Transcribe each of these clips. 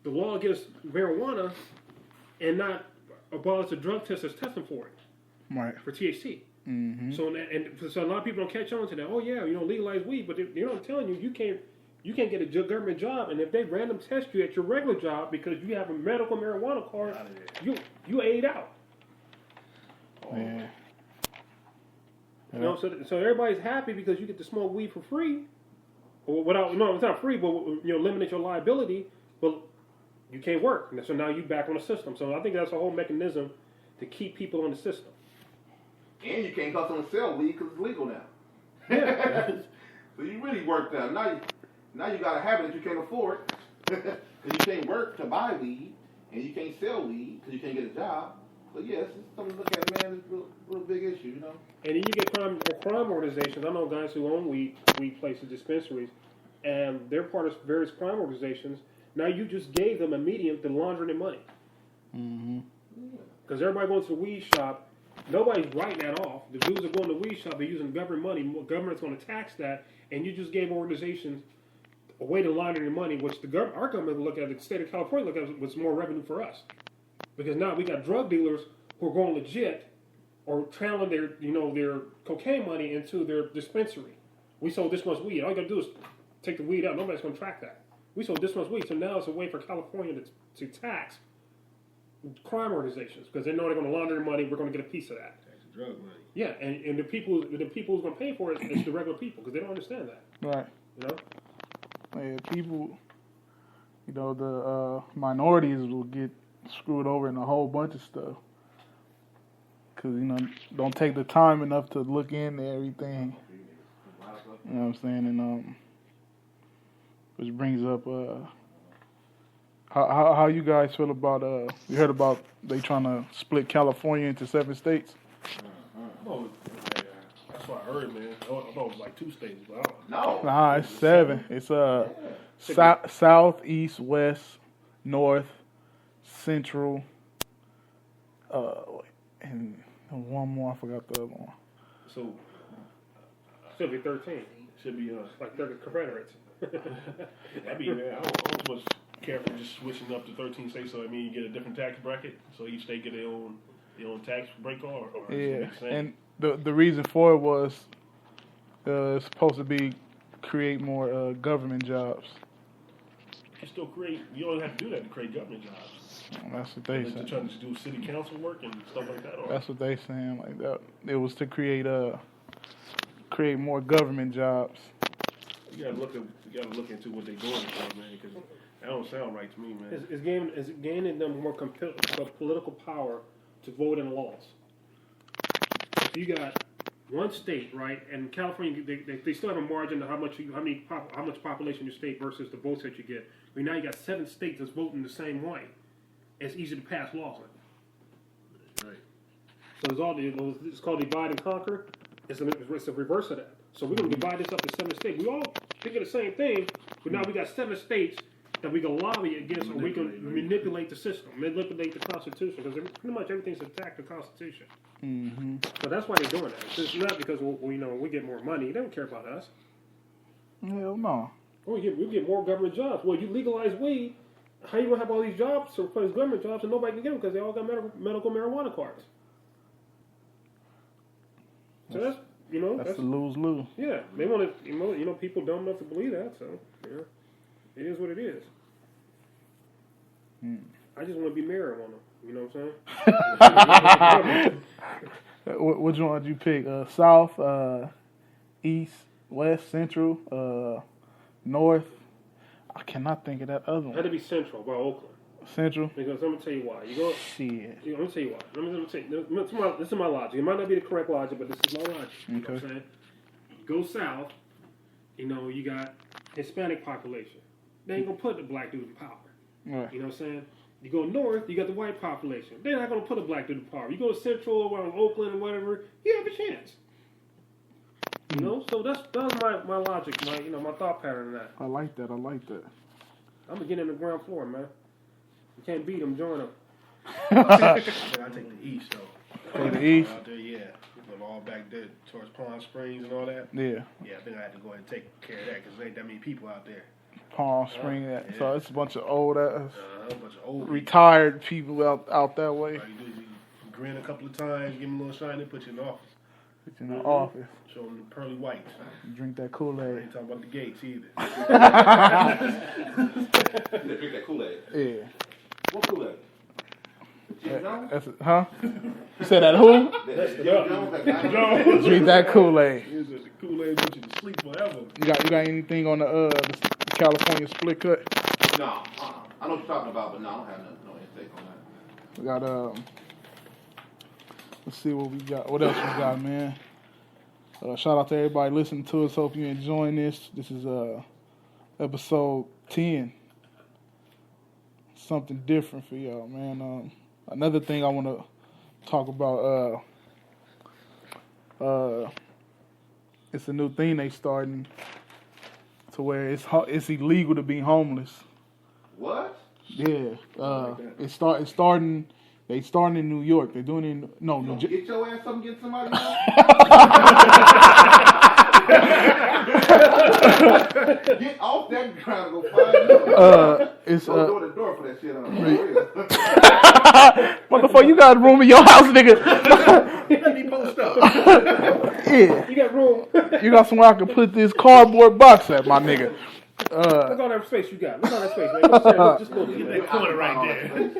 the law against marijuana and not abolish the drug test that's testing for it, right? For THC. Mm-hmm. So a lot of people don't catch on to that. Oh yeah, legalize weed, but I'm telling you, you can't get a government job, and if they random test you at your regular job because you have a medical marijuana card, you aid out. Yeah. So everybody's happy because you get to smoke weed for free, or it's not free, but eliminate your liability, but you can't work, and so now you back on the system. So I think that's a whole mechanism to keep people on the system. And you can't hustle and sell weed because it's legal now. Yeah. So you really worked out. Now you got a habit that you can't afford because you can't work to buy weed, and you can't sell weed because you can't get a job. So yes, it's something to look at, man. It's a real big issue, And then you get crime organizations. I know guys who own weed places, dispensaries, and they're part of various crime organizations. Now you just gave them a medium to launder their money. Mm-hmm. Because everybody goes to the weed shop. Nobody's writing that off. The dudes are going to the weed shop. They're using government money. Government's going to tax that, and you just gave organizations a way to launder their money, which our government look at, the state of California look at what's more revenue for us. Because now we got drug dealers who are going legit or channeling their cocaine money into their dispensary. We sold this much weed. All you got to do is take the weed out. Nobody's going to track that. We sold this much weed. So now it's a way for California to tax crime organizations because they know they're going to launder their money. We're going to get a piece of that. Tax the drug money. Yeah, and the people who's going to pay for it is the regular people because they don't understand that. Right. Yeah, people, the minorities will get screwed over in a whole bunch of stuff because don't take the time enough to look into everything. You know what I'm saying? And which brings up how you guys feel about you heard about they trying to split California into 7 states? Oh, that's what I heard, man. I thought it was like 2 states, but I don't No. Nah, it's 7. It's south, east, west, north, central, and one more. I forgot the other one. So should be 13. Should be like 30 Confederates. I mean, man, I don't so much care for just switching up to 13 states. So I mean, you get a different tax bracket, so each state get their own tax break or yeah. And the reason for it was it's supposed to create more government jobs. You still create. You don't have to do that to create government jobs. That's what they They're said. trying to do city council work and stuff like that. Or? That's what they saying. Like that, it was to create more government jobs. You gotta look into what they're doing for, man, because that don't sound right to me, man. It's gaining them more political power to vote in laws. If you got one state, right, and California, they still have a margin of how much population your state versus the votes that you get. But now you got 7 states that's voting the same way. It's easy to pass laws. Right. So it's called divide and conquer. It's the reverse of that. So we're going to divide this up to 7 states. We all think of the same thing, but now we got 7 states that we can lobby against, or we can manipulate the system, manipulate the Constitution, because pretty much everything's attacked the Constitution. Mm-hmm. So that's why they're doing that. It's not because we get more money. They don't care about us. Hell no. We get more government jobs. Well, you legalize weed, how you gonna have all these jobs to replace government jobs and nobody can get them because they all got medical marijuana cards? So that's a lose-lose. Yeah, they want to. People dumb enough to believe that. So it is what it is. I just want to be marijuana. You know what I'm saying? Which one did you pick? South, east, west, central, north. I cannot think of that other one. It had to be central by Oakland. Central? Because I'm going to tell you why. Shit. I'm going to tell you why. Let me tell you. This is my logic. It might not be the correct logic, but this is my logic. You know what I'm saying? You go south, you got Hispanic population. They ain't going to put the black dude in power. Right. You know what I'm saying? You go north, you got the white population. They're not going to put a black dude in power. You go to central or Oakland or whatever, you have a chance. So that's my logic, my thought pattern in that. I like that. I'm gonna get in the ground floor, man. You can't beat them, join them. I take the east though. Take the east? Out there, yeah. But all back there towards Palm Springs and all that. Yeah. Yeah, I think I have to go ahead and take care of that because there ain't that many people out there. Palm Springs. So it's a bunch of old ass, A bunch of old retired people out that way. All you do is you grin a couple of times, give them a little shine, and put you in the office. Put you in the office. Show them the pearly whites. Drink that I Kool-Aid. ain't talking about the gates either. You drink that Kool-Aid. Yeah. What Kool-Aid? That's it, huh? You said that who? Drink that Kool-Aid. The Kool-Aid put you to sleep forever. You got anything on the California split cut? No, I know what you're talking about, but no, I don't have no intake on that. We got let's see what we got. What else we got, man? Shout out to everybody listening to us. Hope you're enjoying this. This is episode 10. Something different for y'all, man. Another thing I want to talk about. It's a new thing they starting to where it's illegal to be homeless. What? Yeah. It's starting. They starting in New York. They're doing it in New Jersey. Get your ass up and get somebody else. Get off that ground and go find you. It's go door to door for that shit. Motherfucker, you got room in your house, nigga. Let me post up. Yeah. You got room. You got somewhere I can put this cardboard box at, my nigga. Look all that space you got. Look all that space, man. Just go Get that corner right there.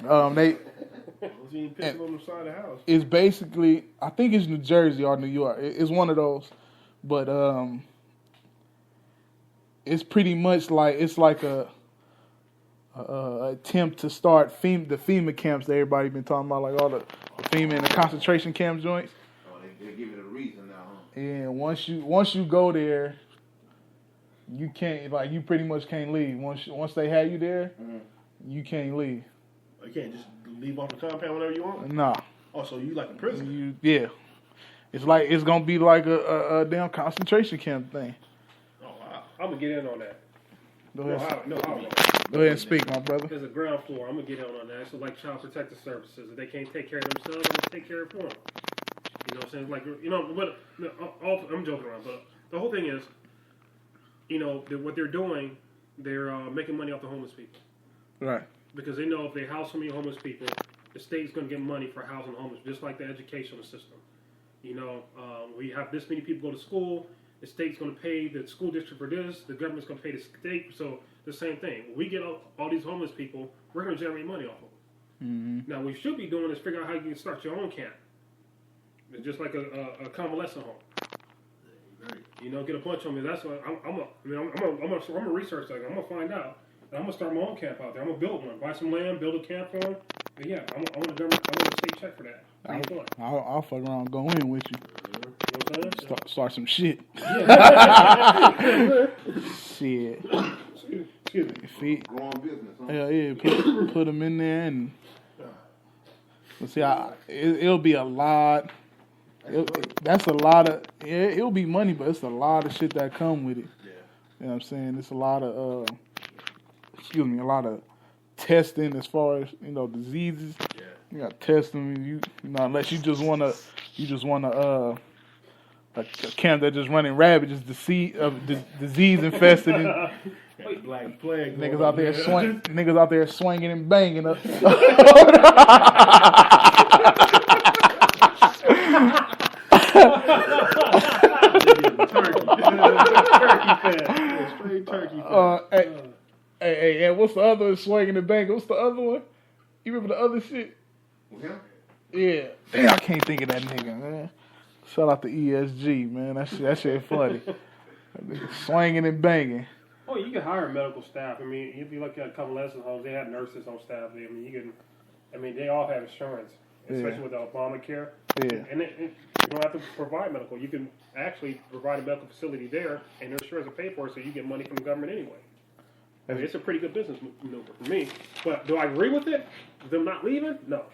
Pissing on the side of the house. It's basically, I think it's New Jersey or New York. It's one of those, but it's pretty much like it's like a attempt to start the FEMA camps that everybody been talking about, like all the FEMA and the concentration camp joints. Oh, they give it a reason now. Huh? And once you go there, you can't you pretty much can't leave. Once they have you there, you can't leave. You can't just leave off the compound whenever you want? Nah. Oh, so you like a prisoner? Yeah. It's gonna be like a damn concentration camp thing. Oh, wow. I'm going to get in on that. Go ahead. Go ahead and speak, my brother. There's a ground floor. I'm going to get in on that. So like Child Protective Services. If they can't take care of themselves, I'm going to take care of it for them. You know what I'm saying? Like, but I'm joking around. But the whole thing is, what they're doing, they're making money off the homeless people. Right. Because they know if they house so many homeless people, the state's going to get money for housing homeless, just like the educational system. We have this many people go to school, the state's going to pay the school district for this, the government's going to pay the state, so the same thing. When we get all these homeless people, we're going to generate money off of them. Mm-hmm. Now, what we should be doing is figure out how you can start your own camp. It's just like a convalescent home. Get a bunch of them. That's what I'm a research that. I'm going to find out. I'm going to start my own camp out there. I'm going to build one. Buy some land, build a camp for them. And yeah, I want a state check for that. I'll fuck around and go in with you. You know what I'm saying? Start some shit. Shit. Excuse me. Growing business, huh? Yeah. Put them in there and let's see. It'll be a lot. That's a lot of. It'll be money, but it's a lot of shit that come with it. Yeah. You know what I'm saying? It's a lot of. A lot of testing as far as diseases. Yeah. You got testing. Unless you just want a camp that just running rabbit, just disease infested and Black plague. niggas out there swinging and banging up. Turkey. Hey, and what's the other swinging and banging? What's the other one? You remember the other shit? Yeah. Damn, I can't think of that nigga, man. Shout out to ESG, man. That shit funny. Swinging and banging. Oh, you can hire medical staff. I mean, if you look at convalescent homes, they have nurses on staff. They all have insurance, especially with the Obamacare. Yeah. And you don't have to provide medical. You can actually provide a medical facility there, and their insurance will pay for it, so you get money from the government anyway. I mean, it's a pretty good business maneuver for me. But do I agree with it? Them not leaving? No.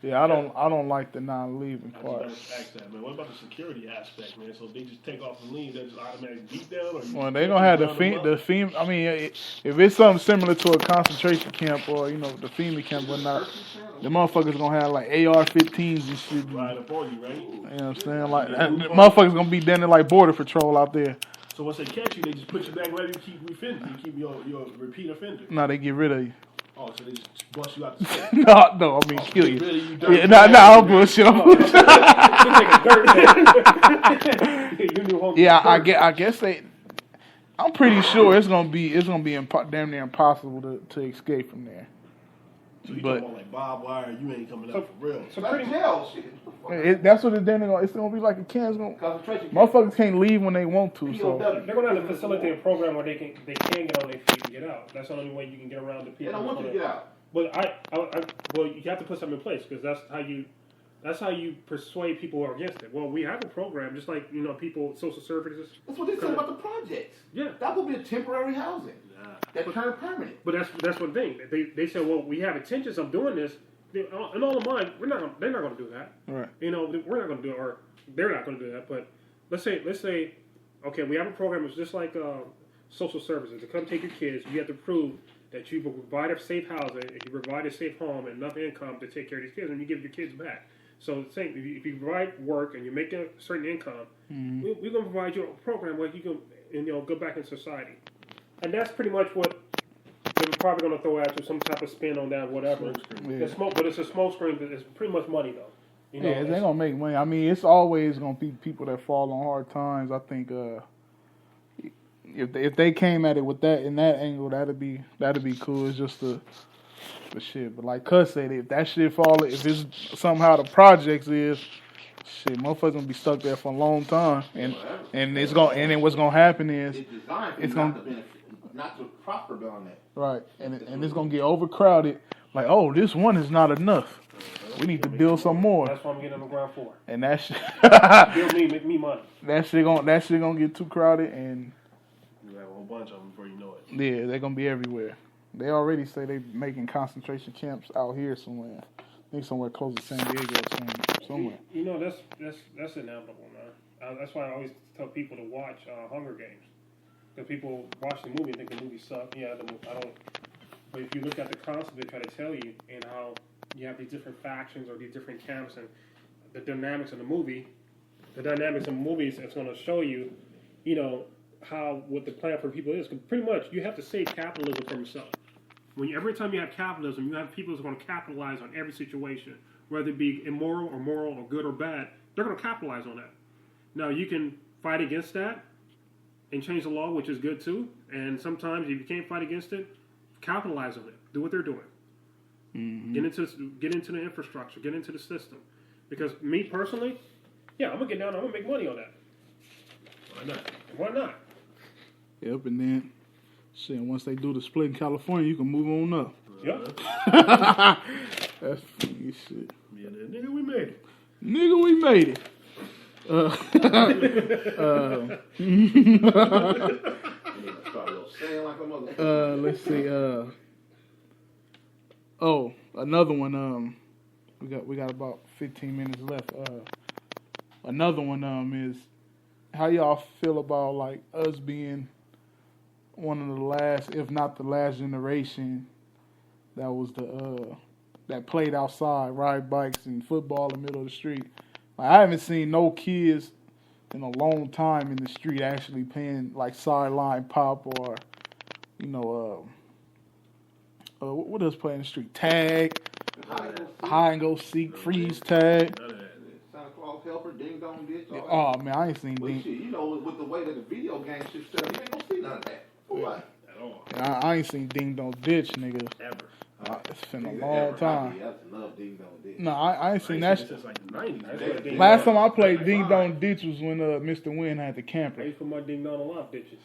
Yeah, I don't like the non-leaving part. I just ask that, man. What about the security aspect, man? So if they just take off and leave, that's just automatic beat down? Well, they gonna have the FEMA. I mean, if it's something similar to a concentration camp or the FEMA camp, whatnot, the motherfuckers gonna have like AR-15s and shit. Right up on you, right? You know what I'm saying? Like, the motherfuckers gonna be down there like border patrol out there. So once they catch you, they just put you back right and keep offending. You keep your repeat offender. No, they get rid of you. Oh, so they just bust you out the state. No, I mean kill you. Really, you Yeah, I'm bullshit. Yeah, I guess they. I'm pretty sure it's gonna be damn near impossible to escape from there. So you talking about like barbed wire? You ain't coming out for real. So pretty jail shit. That's what it's gonna be like. Motherfuckers can't leave when they want to. So they're gonna have to facilitate a program where they can get on their feet and get out. That's the only way you can get around the people. They don't want you to get out. But well, you have to put something in place because that's how you persuade people who are against it. Well, we have a program, just like people, social services. That's what they said about the projects. Yeah, that will be a temporary housing. That turned permanent. But that's one thing. They said, well, we have intentions of doing this. In all of mine, they're not going to do that. Right. We're not going to do it, or they're not going to do that. But let's say, okay, we have a program. It's just like social services. To come take your kids, you have to prove that you provide a safe housing, and you provide a safe home, and enough income to take care of these kids, and you give your kids back. So same, if you provide work and you're making a certain income, we're going to provide you a program where you can go back in society. And that's pretty much what they're probably going to throw at you, some type of spin on that, whatever. Yeah. But it's a smoke screen, but it's pretty much money, though. Yeah, they're going to make money. I mean, it's always going to be people that fall on hard times. I think if they came at it with that in that angle, that'd be cool. It's just the shit. But like Cuz said, if that shit if it's somehow the projects is, shit, motherfuckers gonna be stuck there for a long time, and then what's gonna happen is it's gonna not to prosper on that. Right, and it's gonna get overcrowded. Like, oh, this one is not enough. We need to build some more. That's what I'm getting on the ground for. And that shit, build me, make me money. That shit gonna get too crowded, and you have a whole bunch of them before you know it. Yeah, they're gonna be everywhere. They already say they're making concentration camps out here somewhere. I think somewhere close to San Diego or somewhere. That's inevitable, man. That's why I always tell people to watch Hunger Games. Because people watch the movie and think the movie sucks. Yeah, I don't. But if you look at the concept they try to tell you and how you have these different factions or these different camps and the dynamics of the movie, is it's going to show you, how what the plan for people is. Because pretty much you have to save capitalism from yourself. Every time you have capitalism, you have people who are going to capitalize on every situation, whether it be immoral or moral or good or bad. They're going to capitalize on that. Now, you can fight against that and change the law, which is good too. And sometimes, if you can't fight against it, capitalize on it. Do what they're doing. Mm-hmm. Get into the infrastructure. Get into the system. Because me personally, I'm going to get down. I'm going to make money on that. Why not? Yep, and then... shit, once they do the split in California, you can move on up. Yep. That's funny shit. Yeah, nigga, we made it. Nigga, we made it. Let's see. Another one. We got about 15 minutes left. Another one is how y'all feel about like us being one of the last, if not the last generation that was that played outside, ride bikes and football in the middle of the street. Like, I haven't seen no kids in a long time in the street actually playing like sideline pop or, what else play in the street? Tag, hide and go seek, freeze tag. Santa Claus helper, ding dong ditch. Oh man, I ain't seen ding. With the way that the video game shit stuff, you ain't gonna see none of that. What? At all. I ain't seen Ding Dong Ditch, nigga. Ever. It's been a long time. I love Ding Dong Ditch. No, I ain't seen that shit. Since like the 90s. Last time I played Ding Dong Ditch was when Mr. Wynn had the camper. I used to put my Ding Dong on lot ditches.